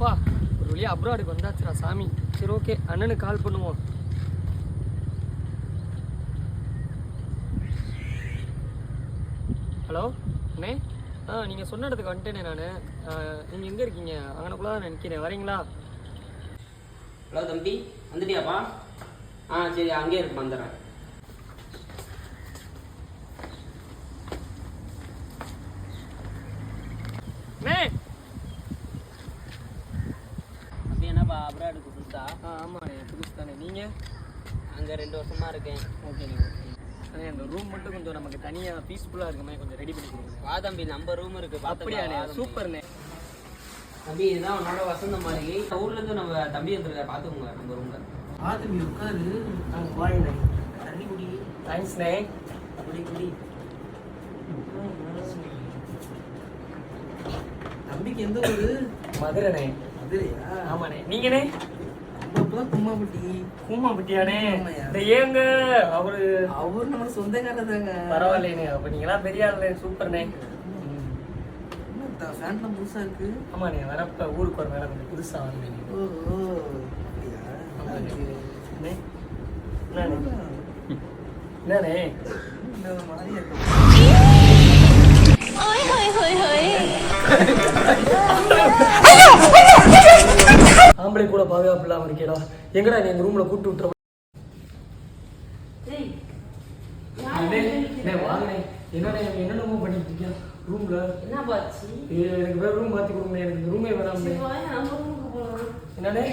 அப்பா ஒரு வழியாக அப்ராடுக்கு வந்தாச்சுடா சாமி. சரி ஓகே, அண்ணனுக்கு கால் பண்ணுவோம். ஹலோ அண்ணே, நீங்கள் சொன்ன இடத்துக்கு வந்துட்டேனே நான். நீங்கள் எங்கே இருக்கீங்க? அங்கனக்குள்ளே தான் நினைக்கிறேன், வரீங்களா? ஹலோ தம்பி, வந்துட்டியாப்பா? சரி, அங்கேயே இருக்கு, வந்துடுறேன். அப்படி என்னப்பா அப்ராடுக்கு புதுசா? ஆமாண்ணே, புதுசு தானே. நீங்கள்? அங்கே 2 வருஷமாக இருக்கேன். ஓகேண்ணே, ஓகே. அண்ணே அந்த ரூம் மட்டும் கொஞ்சம் நமக்கு தனியாக பீஸ்ஃபுல்லாக இருக்குமே, கொஞ்சம் ரெடி பண்ணி கொடுங்க. வா தம்பி, நம்ம ரூம் இருக்குது. அப்படியாண்ணே? சூப்பர்ண்ணே. தம்பி இதுதான் உன்னோட வசந்த மாதிரி. ஊர்லேருந்து நம்ம தம்பி வந்துருக்க, பார்த்துக்கோங்க நம்ம ரூமில். தம்பி உட்காரு. நாங்கள் வாங்கினேன். தண்ணி குடி. தேங்க்ஸ்ண்ணே. குடி குடி. தம்பிக்கு எந்த ஊரு? மதுரைண்ணே. மதுரையா? ஆமாண்ணே. நீங்கண்ணே? அப்பப்போ கும்மாப்பட்டி. கூமாப்பட்டியாண்ணே? இந்த ஏங்க அவரு நம்ம சொந்தக்காரர் தாங்க. பரவாயில்லைண்ணே, அப்போ நீங்களாம் பெரிய ஆளுண்ணே. சூப்பர்ண்ணே. ஃபேன்லாம் புதுசா இருக்கு. ஆமாண்ணே, வரப்ப ஊருக்கு ஒரு வேலை கொஞ்சம் புதுசாக வந்தேன். ஓ என்னண்ணே மாதிரியா இருக்கு. ஆம்பளை கூட பாதுகாப்பு இல்லாமல் இருக்கேடா. எங்கடா நீ எங்க ரூம்ல கூப்பிட்டு விட்டுற? வாங்கினே என்னென்னமோ பண்ணிட்டு இருக்கேன் ரூம்ல. என்ன பாச்சு? எனக்கு வேற ரூம் மாத்தி கொடுங்க, எனக்கு ரூமே வேணாம். என்னடே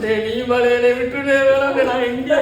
நீ மேலே விட்டுனே வேணாம். நான் எங்க